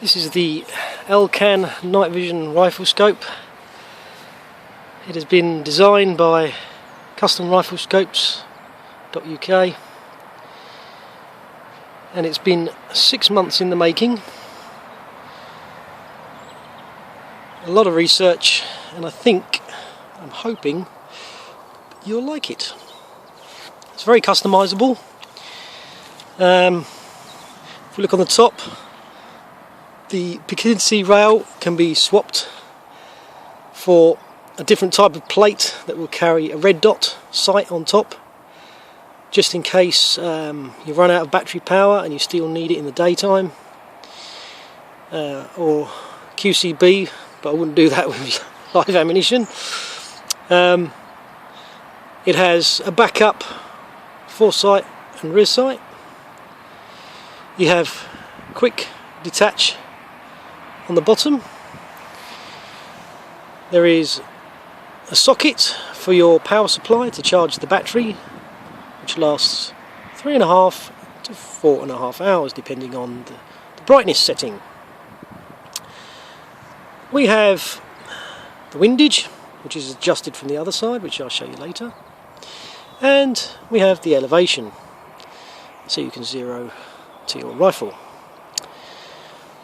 This is the Elcan Night Vision rifle scope. It has been designed by customriflescopes.uk and it's been 6 months in the making. A lot of research, and I'm hoping you'll like it. It's very customizable. If we look on the top, the Picatinny rail can be swapped for a different type of plate that will carry a red dot sight on top, just in case you run out of battery power and you still need it in the daytime, or QCB, but I wouldn't do that with live ammunition. It has a backup foresight and rear sight. You have quick detach on the bottom. There is a socket for your power supply to charge the battery, which lasts 3.5 to 4.5 hours depending on the brightness setting. We have the windage, which is adjusted from the other side, which I'll show you later, and we have the elevation, so you can zero to your rifle.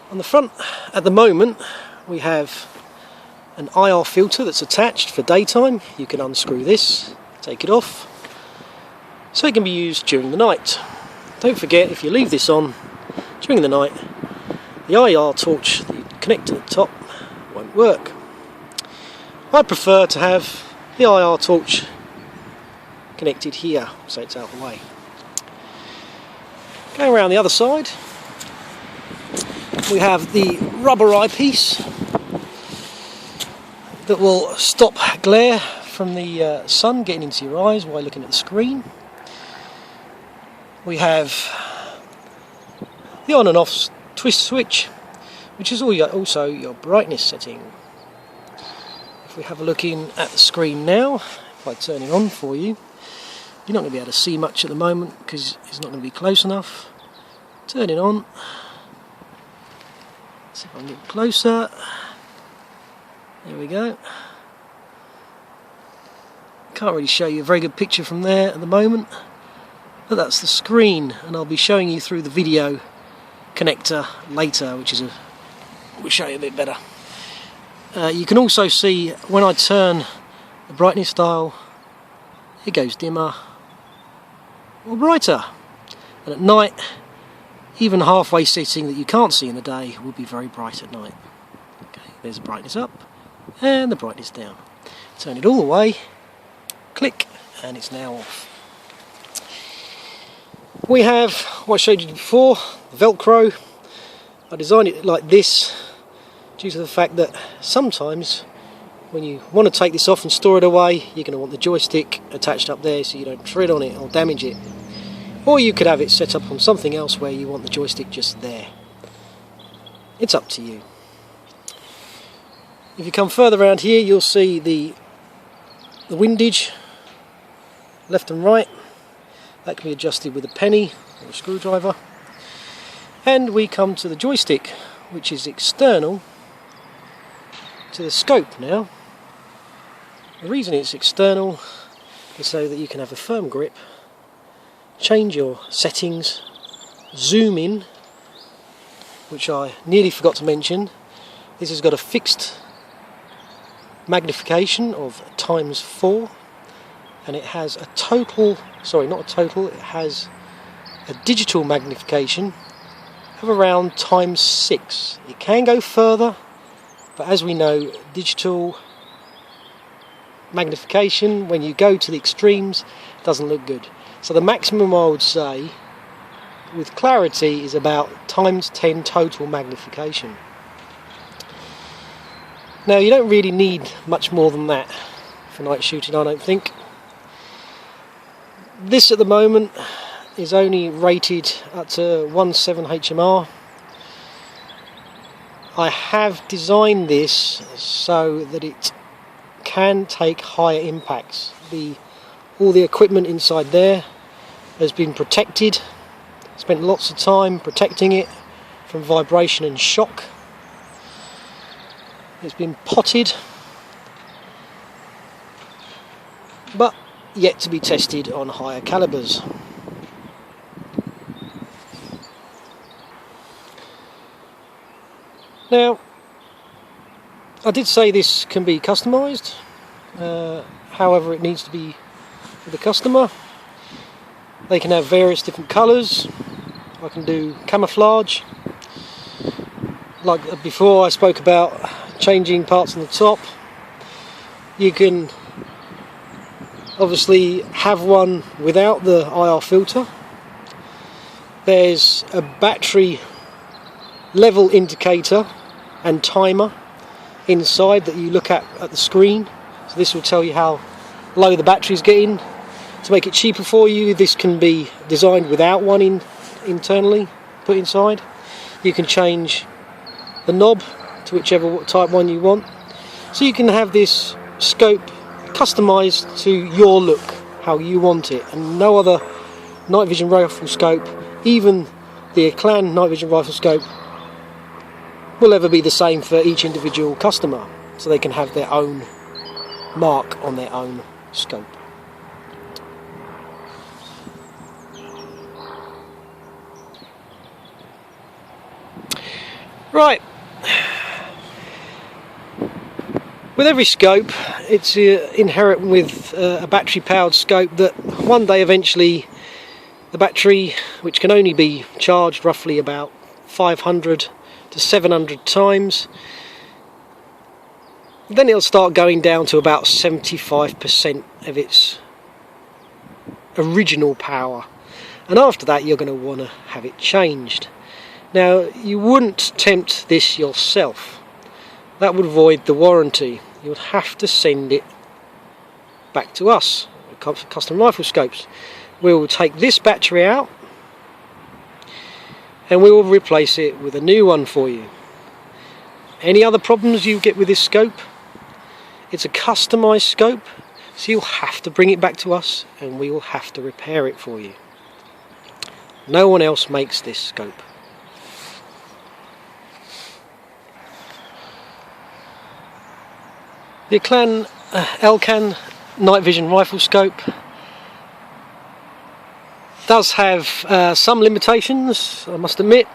On the front at the moment we have an IR filter that's attached for daytime. You can unscrew this, take it off, so it can be used during the night. Don't forget, if you leave this on during the night, the IR torch that you connect to the top won't work. I prefer to have the IR torch connected here, so it's out of the way. Going around the other side, we have the rubber eyepiece that will stop glare from the sun getting into your eyes while looking at the screen. We have the on and off twist switch, which is also your brightness setting. If we have a look in at the screen now, if I turn it on for you, you're not going to be able to see much at the moment because it's not going to be close enough. Turn it on. See if I can get closer. There we go. Can't really show you a very good picture from there at the moment, but that's the screen, and I'll be showing you through the video connector later, which will show you a bit better. You can also see when I turn the brightness dial, it goes dimmer or brighter, and at night, even halfway setting that you can't see in the day will be very bright at night. Okay, there's the brightness up and the brightness down. Turn it all the way, click, and it's now off. We have what I showed you before, the Velcro. I designed it like this due to the fact that sometimes when you want to take this off and store it away, you're going to want the joystick attached up there so you don't tread on it or damage it. Or you could have it set up on something else where you want the joystick just there. It's up to you. If you come further around here, you'll see the windage, left and right. That can be adjusted with a penny or a screwdriver. And we come to the joystick, which is external to the scope now. The reason it's external is so that you can have a firm grip, change your settings, zoom in, which I nearly forgot to mention. This has got a fixed magnification of ×4, and it has a a digital magnification of around ×6. It can go further, but as we know, digital magnification, when you go to the extremes, doesn't look good. So the maximum I would say with clarity is about ×10 total magnification. Now you don't really need much more than that for night shooting, I don't think. This at the moment is only rated up to 1.7 HMR. I have designed this so that it can take higher impacts. All the equipment inside there has been protected. Spent lots of time protecting it from vibration and shock. It's been potted, but yet to be tested on higher calibers. Now, I did say this can be customised, however it needs to be for the customer. They can have various different colours. I can do camouflage. Like before, I spoke about changing parts on the top. You can obviously have one without the IR filter. There's a battery level indicator and timer inside that you look at the screen. So this will tell you how low the battery is getting. To make it cheaper for you, this can be designed without one internally put inside. You can change the knob to whichever type one you want. So you can have this scope customized to your look, how you want it, and no other night vision rifle scope, even the Elcan night vision rifle scope, will ever be the same for each individual customer, so they can have their own mark on their own scope. Right, with every scope it's inherent with a battery powered scope that one day eventually the battery, which can only be charged roughly about 500 to 700 times, then it'll start going down to about 75% of its original power, and after that you're going to want to have it changed. Now, you wouldn't tempt this yourself. That would void the warranty. You would have to send it back to us, Custom Rifle Scopes. We will take this battery out and we will replace it with a new one for you. Any other problems you get with this scope, it's a customized scope, so you'll have to bring it back to us and we will have to repair it for you. No one else makes this scope. The Elcan Night Vision Rifle Scope does have some limitations, I must admit.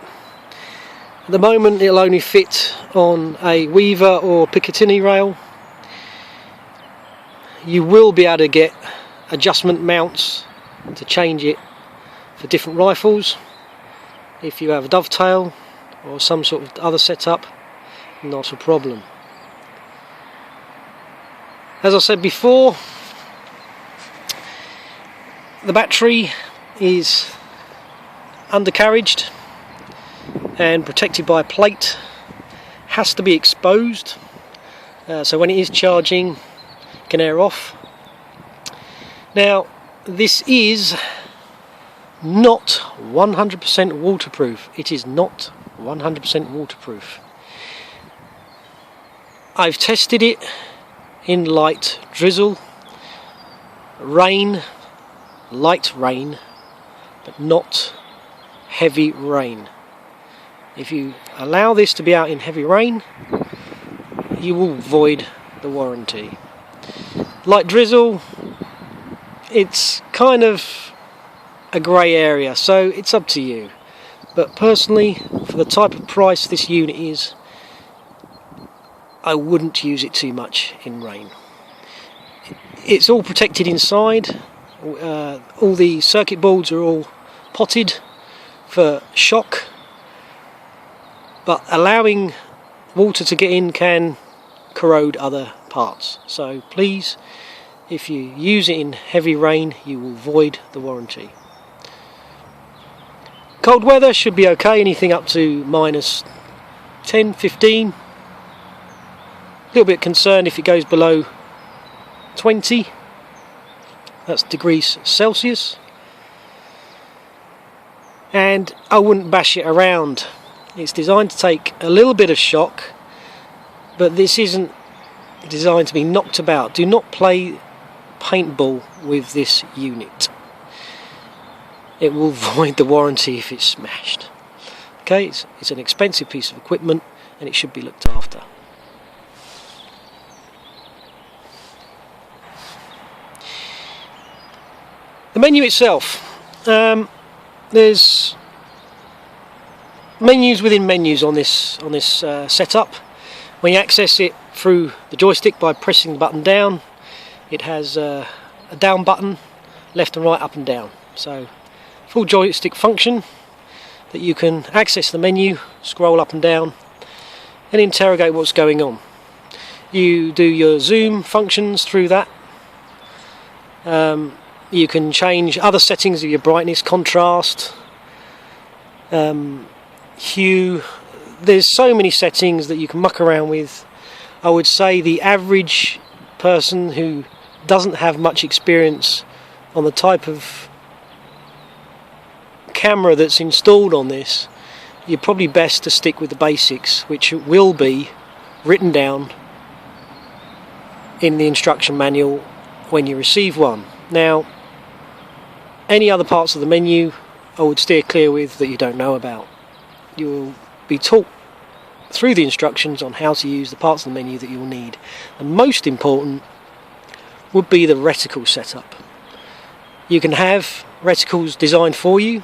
At the moment it'll only fit on a Weaver or Picatinny rail. You will be able to get adjustment mounts to change it for different rifles. If you have a dovetail or some sort of other setup, not a problem. As I said before, the battery is undercarriaged and protected by a plate, has to be exposed, so when it is charging it can air off. Now, this is not 100% waterproof. It is not 100% waterproof. I've tested it in light drizzle, rain, light rain, but not heavy rain. If you allow this to be out in heavy rain, you will void the warranty. Light drizzle, it's kind of a grey area, so it's up to you. But personally, for the type of price this unit is, I wouldn't use it too much in rain. It's all protected inside. All the circuit boards are all potted for shock, but allowing water to get in can corrode other parts. So please, if you use it in heavy rain, you will void the warranty. Cold weather should be okay, anything up to minus 10, 15. A little bit concerned if it goes below 20, that's degrees Celsius. And I wouldn't bash it around. It's designed to take a little bit of shock, but this isn't designed to be knocked about. Do not play paintball with this unit. It will void the warranty if it's smashed. Okay, it's an expensive piece of equipment and it should be looked after. The menu itself, there's menus within menus on this setup. When you access it through the joystick by pressing the button down, it has a down button, left and right, up and down. So full joystick function that you can access the menu, scroll up and down and interrogate what's going on. You do your zoom functions through that. You can change other settings of your brightness, contrast, hue. There's so many settings that you can muck around with. I would say the average person who doesn't have much experience on the type of camera that's installed on this, you're probably best to stick with the basics, which will be written down in the instruction manual when you receive one. Now, any other parts of the menu I would steer clear with that you don't know about. You will be taught through the instructions on how to use the parts of the menu that you'll need. The most important would be the reticle setup. You can have reticles designed for you.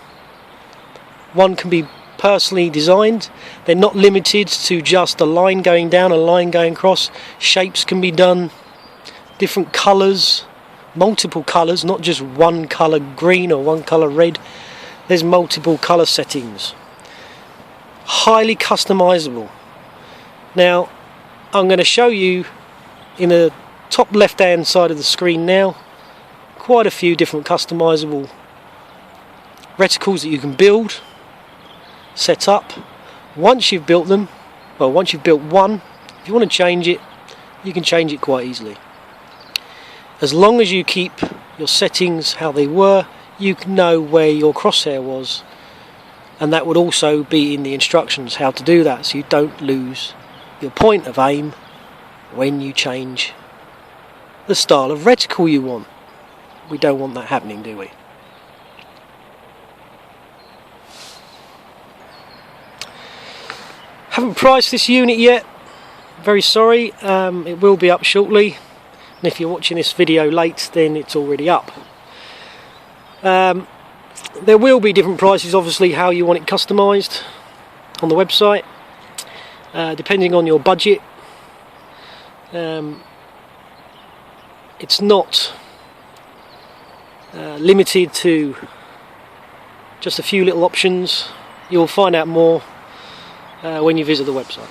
One can be personally designed. They're not limited to just a line going down, a line going across. Shapes can be done, different colours, multiple colours, not just one colour green or one colour red. There's multiple colour settings. Highly customizable. Now, I'm going to show you in the top left hand side of the screen now quite a few different customizable reticles that you can build, set up. Once you've built them, well, once you've built one, if you want to change it, you can change it quite easily. As long as you keep your settings how they were, you can know where your crosshair was, and that would also be in the instructions how to do that, so you don't lose your point of aim when you change the style of reticle you want. We don't want that happening, do we? Haven't priced this unit yet, very sorry. It will be up shortly, and if you're watching this video late, then it's already up. There will be different prices, obviously, how you want it customised on the website, depending on your budget. It's not limited to just a few little options. You'll find out more when you visit the website.